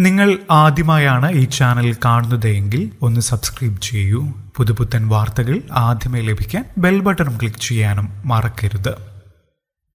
നിങ്ങൾ ആദ്യമായാണ് ഈ ചാനൽ കാണുന്നതെങ്കിൽ ഒന്ന് സബ്സ്ക്രൈബ് ചെയ്യൂ. പുതുപുത്തൻ വാർത്തകൾ ആദ്യമേ ലഭിക്കാൻ ബെൽ ബട്ടൺ ക്ലിക്ക് ചെയ്യാനും മറക്കരുത്.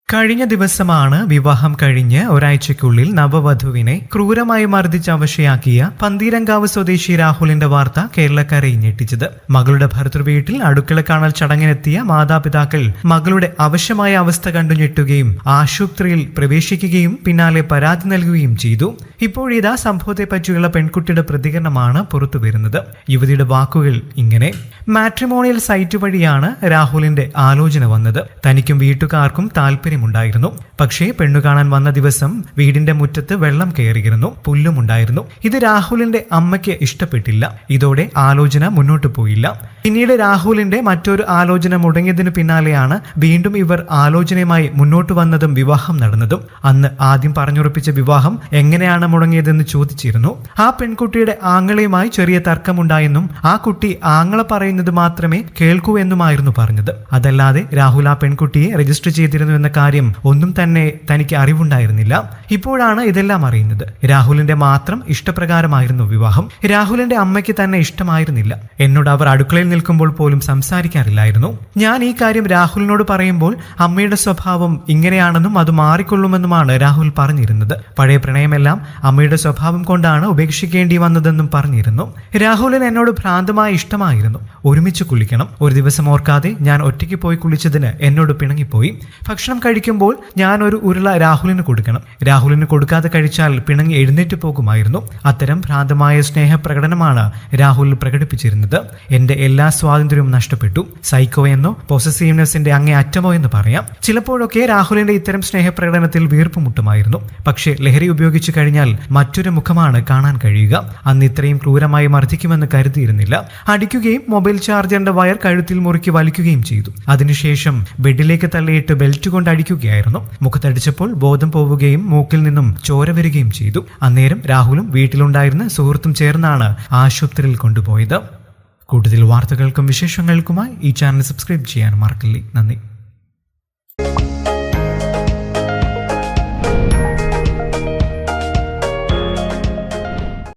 കഴിഞ്ഞ ദിവസമാണ് വിവാഹം കഴിഞ്ഞ് ഒരാഴ്ചയ്ക്കുള്ളിൽ നവവധുവിനെ ക്രൂരമായി മർദ്ദിച്ച് അവശയാക്കിയ പന്തീരങ്കാവ് സ്വദേശി രാഹുലിന്റെ വാർത്ത കേരളക്കരയെ ഞെട്ടിച്ചത്. മകളുടെ ഭർതൃവീട്ടിൽ അടുക്കള കാണൽ ചടങ്ങിനെത്തിയ മാതാപിതാക്കൾ മകളുടെ അവശമായ അവസ്ഥ കണ്ടു ഞെട്ടുകയും ആശുപത്രിയിൽ പ്രവേശിക്കുകയും പിന്നാലെ പരാതി നൽകുകയും ചെയ്തു. ഇപ്പോഴിതാ സംഭവത്തെ പറ്റിയുള്ള പെൺകുട്ടിയുടെ പ്രതികരണമാണ് പുറത്തുവരുന്നത്. യുവതിയുടെ വാക്കുകൾ ഇങ്ങനെ: മാട്രിമോണിയൽ സൈറ്റ് വഴിയാണ് രാഹുലിന്റെ ആലോചന വന്നത്. തനിക്കും വീട്ടുകാർക്കും താല്പര്യമുണ്ടായിരുന്നു. പക്ഷേ പെണ്ണു കാണാൻ വന്ന ദിവസം വീടിന്റെ മുറ്റത്ത് വെള്ളം കയറിയിരുന്നു, പുല്ലുമുണ്ടായിരുന്നു. ഇത് രാഹുലിന്റെ അമ്മയ്ക്ക് ഇഷ്ടപ്പെട്ടില്ല. ഇതോടെ ആലോചന മുന്നോട്ട് പോയില്ല. പിന്നീട് രാഹുലിന്റെ മറ്റൊരു ആലോചന മുടങ്ങിയതിനു പിന്നാലെയാണ് വീണ്ടും ഇവർ ആലോചനയുമായി മുന്നോട്ട് വന്നതും വിവാഹം നടന്നതും. അന്ന് ആദ്യം പറഞ്ഞുറപ്പിച്ച വിവാഹം എങ്ങനെയാണ് മുടങ്ങിയതെന്ന് ചോദിച്ചിരുന്നു. ആ പെൺകുട്ടിയുടെ ആങ്ങളയുമായി ചെറിയ തർക്കമുണ്ടായെന്നും ആ കുട്ടി ആങ്ങള പറയുന്നത് മാത്രമേ കേൾക്കൂ എന്നുമായിരുന്നു പറഞ്ഞത്. അതല്ലാതെ രാഹുൽ ആ പെൺകുട്ടിയെ രജിസ്റ്റർ ചെയ്തിരുന്നു എന്ന കാര്യം ഒന്നും തന്നെ തനിക്ക് അറിവുണ്ടായിരുന്നില്ല. ഇപ്പോഴാണ് ഇതെല്ലാം അറിയുന്നത്. രാഹുലിന്റെ മാത്രം ഇഷ്ടപ്രകാരമായിരുന്നു വിവാഹം. രാഹുലിന്റെ അമ്മയ്ക്ക് തന്നെ ഇഷ്ടമായിരുന്നില്ല. എന്നോട് അവർ അടുക്കളയിൽ നിൽക്കുമ്പോൾ പോലും സംസാരിക്കാറില്ലായിരുന്നു. ഞാൻ ഈ കാര്യം രാഹുലിനോട് പറയുമ്പോൾ അമ്മയുടെ സ്വഭാവം ഇങ്ങനെയാണെന്നും അത് മാറിക്കൊള്ളുമെന്നുമാണ് രാഹുൽ പറഞ്ഞിരുന്നത്. പഴയ പ്രണയമെല്ലാം അമ്മയുടെ സ്വഭാവം കൊണ്ടാണ് ഉപേക്ഷിക്കേണ്ടി വന്നതെന്നും പറഞ്ഞിരുന്നു. രാഹുലിന് എന്നോട് ഭ്രാന്തമായി ഇഷ്ടമായിരുന്നു. ഒരുമിച്ച് കുളിക്കണം. ഒരു ദിവസം ഓർക്കാതെ ഞാൻ ഒറ്റയ്ക്ക് പോയി കുളിച്ചതിന് എന്നോട് പിണങ്ങിപ്പോയി. ഭക്ഷണം കഴിക്കുമ്പോൾ ഞാൻ ഒരു ഉരുള രാഹുലിന് കൊടുക്കണം. രാഹുലിന് കൊടുക്കാതെ കഴിച്ചാൽ പിണങ്ങി എഴുന്നേറ്റ് പോകുമായിരുന്നു. അത്തരം ഭ്രാന്തമായ സ്നേഹപ്രകടനമാണ് രാഹുൽ പ്രകടിപ്പിച്ചിരുന്നത്. എന്റെ എല്ലാ സ്വാതന്ത്ര്യവും നഷ്ടപ്പെട്ടു. സൈക്കോ എന്നോ പൊസസീവ്നെസിന്റെ അങ്ങേ അറ്റമോ എന്ന് പറയാം. ചിലപ്പോഴൊക്കെ രാഹുലിന്റെ ഇത്തരം സ്നേഹപ്രകടനത്തിൽ വീർപ്പുമുട്ടുമായിരുന്നു. പക്ഷേ ലഹരി ഉപയോഗിച്ചു കഴിഞ്ഞാൽ മറ്റൊരു മുഖമാണ് കാണാൻ കഴിയുക. അന്ന് ഇത്രയും ക്രൂരമായി മർദ്ദിക്കുമെന്ന് കരുതിയിരുന്നില്ല. അടിക്കുകയും മൊബൈൽ ചാർജറിന്റെ വയർ കഴുത്തിൽ മുറുക്കി വലിക്കുകയും ചെയ്തു. അതിനുശേഷം ബെഡിലേക്ക് തള്ളിയിട്ട് ബെൽറ്റ് കൊണ്ട് അടിക്കുകയായിരുന്നു. മുഖത്തടിച്ചപ്പോൾ ബോധം പോവുകയും മൂക്കിൽ നിന്നും ചോര വരികയും ചെയ്തു. അന്നേരം രാഹുലും വീട്ടിലുണ്ടായിരുന്ന സുഹൃത്തും ചേർന്നാണ് ആശുപത്രിയിൽ കൊണ്ടുപോയത്. കൂടുതൽ വാർത്തകൾക്കും വിശേഷങ്ങൾക്കുമായി ഈ ചാനൽ സബ്സ്ക്രൈബ് ചെയ്യാൻ മറക്കല്ലേ. നന്ദി.